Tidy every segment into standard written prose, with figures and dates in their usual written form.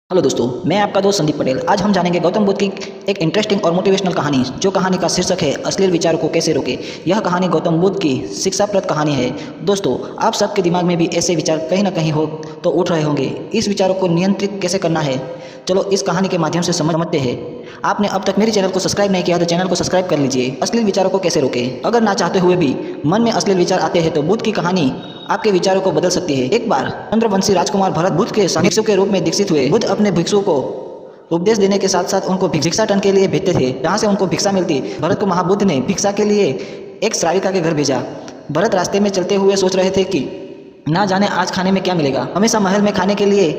Hello दोस्तों, मैं आपका दोस्त संदीप पटेल। आज हम जानेंगे गौतम बुद्ध की एक इंटरेस्टिंग और मोटिवेशनल कहानी, जो कहानी का शीर्षक है अश्लील विचारों को कैसे रोके। यह कहानी गौतम बुद्ध की शिक्षाप्रद कहानी है। दोस्तों, आप सबके दिमाग में भी ऐसे विचार कहीं ना कहीं हो तो उठ रहे होंगे। इस विचारों को नियंत्रित कैसे करना है, चलो इस कहानी के माध्यम से समझते हैं। आपने अब तक मेरे चैनल को सब्सक्राइब नहीं किया तो चैनल को सब्सक्राइब कर लीजिए। अश्लील विचारों को कैसे रोकें। अगर ना चाहते हुए भी मन में अश्लील विचार आते हैं तो बुद्ध की कहानी आपके विचारों को बदल सकती है। एक बार चंद्रवंशी राजकुमार भरत बुद्ध के भिक्षु के रूप में दीक्षित हुए। बुद्ध अपने भिक्षु को उपदेश देने के साथ साथ उनको भिक्षाटन के लिए भेजते थे, जहाँ से उनको भिक्षा मिलती। भरत को महाबुद्ध ने भिक्षा के लिए एक श्राविका के घर भेजा। भरत रास्ते में चलते हुए सोच रहे थे कि ना जाने आज खाने में क्या मिलेगा। हमेशा महल में खाने के लिए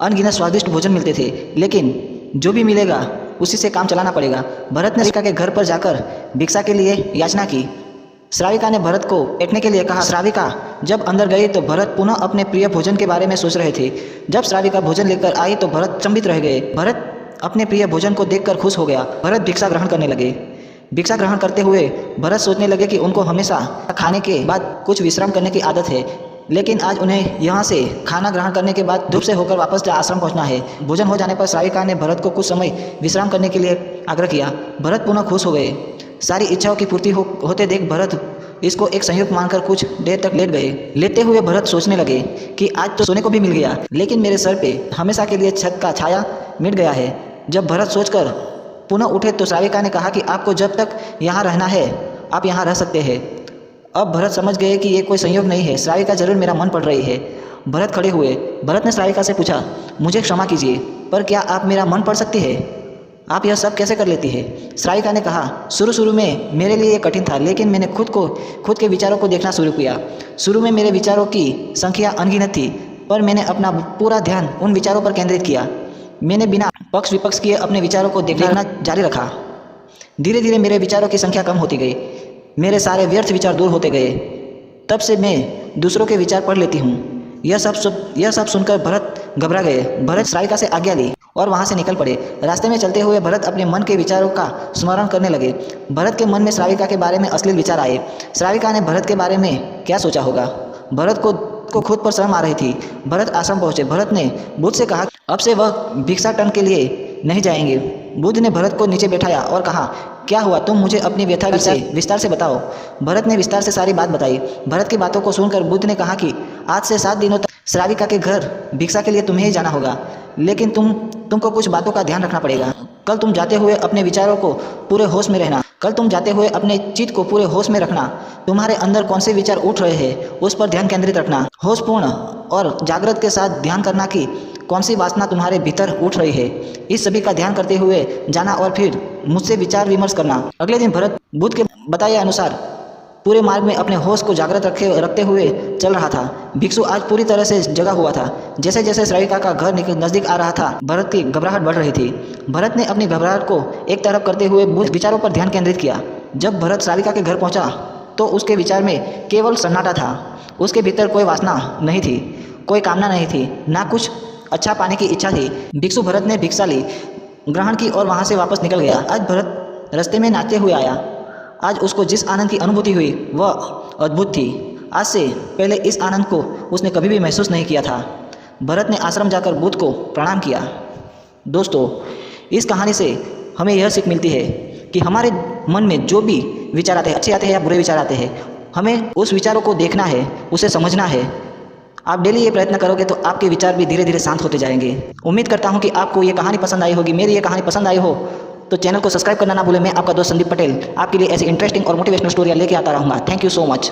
अनगिनत स्वादिष्ट भोजन मिलते थे, लेकिन जो भी मिलेगा उसी से काम चलाना पड़ेगा। भरत ने श्राविका के घर पर जाकर भिक्षा के लिए याचना की। श्राविका ने भरत को बैठने के लिए कहा। श्राविका जब अंदर गई तो भरत पुनः अपने प्रिय भोजन के बारे में सोच रहे थे। जब श्राविका भोजन लेकर आई तो भरत चंबित रह गए। भरत अपने प्रिय भोजन को देखकर खुश हो गया। भरत भिक्षा ग्रहण करने लगे। भिक्षा ग्रहण करते हुए भरत सोचने लगे कि उनको हमेशा खाने के बाद कुछ विश्राम करने की आदत है, लेकिन आज उन्हें यहाँ से खाना ग्रहण करने के बाद धूप से होकर वापस आश्रम पहुँचना है। भोजन हो जाने पर श्राविका ने भरत को कुछ समय विश्राम करने के लिए आग्रह किया। भरत पुनः खुश हो गए। सारी इच्छाओं की पूर्ति होते देख भरत इसको एक संयोग मानकर कुछ देर तक लेट गए। लेटे हुए भरत सोचने लगे कि आज तो सोने को भी मिल गया, लेकिन मेरे सर पे हमेशा के लिए छत का छाया मिट गया है। जब भरत सोचकर पुनः उठे तो श्राविका ने कहा कि आपको जब तक यहाँ रहना है आप यहाँ रह सकते हैं। अब भरत समझ गए कि ये कोई संयोग नहीं है, श्राविका जरूर मेरा मन पढ़ रही है। भरत खड़े हुए। भरत ने श्राविका से पूछा, मुझे क्षमा कीजिए, पर क्या आप मेरा मन पढ़ सकती है? आप यह सब कैसे कर लेती है? श्राविका ने कहा, शुरू में मेरे लिए ये कठिन था, लेकिन मैंने खुद के विचारों को देखना शुरू किया। शुरू में मेरे विचारों की संख्या अनगिनत थी, पर मैंने अपना पूरा ध्यान उन विचारों पर केंद्रित किया। मैंने बिना पक्ष विपक्ष किए अपने विचारों को देखना जारी रखा। धीरे धीरे मेरे विचारों की संख्या कम होती गई। मेरे सारे व्यर्थ विचार दूर होते गए। तब से मैं दूसरों के विचार पढ़ लेती हूँ। यह सब सुनकर भरत घबरा गए। भरत श्राविका से आज्ञा ली और वहाँ से निकल पड़े। रास्ते में चलते हुए भरत अपने मन के विचारों का स्मरण करने लगे। भरत के मन में श्राविका के बारे में अश्लील विचार आए। श्राविका ने भरत के बारे में क्या सोचा होगा? भरत को खुद पर शर्म आ रही थी। भरत आश्रम पहुँचे। भरत ने बुद्ध से कहा अब से वह भिक्षाटन के लिए नहीं जाएंगे। बुद्ध ने भरत को नीचे बैठाया और कहा, क्या हुआ? तुम मुझे अपनी व्यथा विस्तार से बताओ। भरत ने विस्तार से सारी बात बताई। भरत की बातों को सुनकर बुद्ध ने कहा कि आज से 7 दिनों तक श्राविका के घर भिक्षा के लिए तुम्हें ही जाना होगा, लेकिन तुमको कुछ बातों का ध्यान रखना पड़ेगा। कल तुम जाते हुए अपने विचारों को पूरे होश में रहना। कल तुम जाते हुए अपने चित्त को पूरे होश में रखना। तुम्हारे अंदर कौन से विचार उठ रहे हैं उस पर ध्यान केंद्रित रखना। होशपूर्ण और जागृत के साथ ध्यान करना कि कौन सी वासना तुम्हारे भीतर उठ रही है। इस सभी का ध्यान करते हुए जाना और फिर मुझसे विचार विमर्श करना। अगले दिन भरत बुद्ध के बताए अनुसार पूरे मार्ग में अपने होश को जागृत रखते हुए चल रहा था। भिक्षु आज पूरी तरह से जगा हुआ था। जैसे जैसे श्राविका का घर नजदीक आ रहा था, भरत की घबराहट बढ़ रही थी। भरत ने अपनी घबराहट को एक तरफ करते हुए बुद्ध विचारों पर ध्यान केंद्रित किया। जब भरत श्राविका के घर पहुंचा तो उसके विचार में केवल सन्नाटा था। उसके भीतर कोई वासना नहीं थी, कोई कामना नहीं थी, ना कुछ अच्छा पाने की इच्छा थी। भिक्षु भरत ने भिक्षा ली, ग्रहण की और वहाँ से वापस निकल गया। आज भरत रास्ते में नाचते हुए आया। आज उसको जिस आनंद की अनुभूति हुई वह अद्भुत थी। आज से पहले इस आनंद को उसने कभी भी महसूस नहीं किया था। भरत ने आश्रम जाकर बुद्ध को प्रणाम किया। दोस्तों, इस कहानी से हमें यह सीख मिलती है कि हमारे मन में जो भी विचार आते हैं, अच्छे आते हैं या बुरे विचार आते हैं, हमें उस विचारों को देखना है, उसे समझना है। आप डेली ये प्रयत्न करोगे तो आपके विचार भी धीरे धीरे शांत होते जाएंगे। उम्मीद करता हूँ कि आपको ये कहानी पसंद आई होगी। मेरी ये कहानी पसंद आई हो तो चैनल को सब्सक्राइब करना ना भूलें। मैं आपका दोस्त संदीप पटेल आपके लिए ऐसी इंटरेस्टिंग और मोटिवेशनल स्टोरियाँ लेके आता रहूँगा। Thank you so much.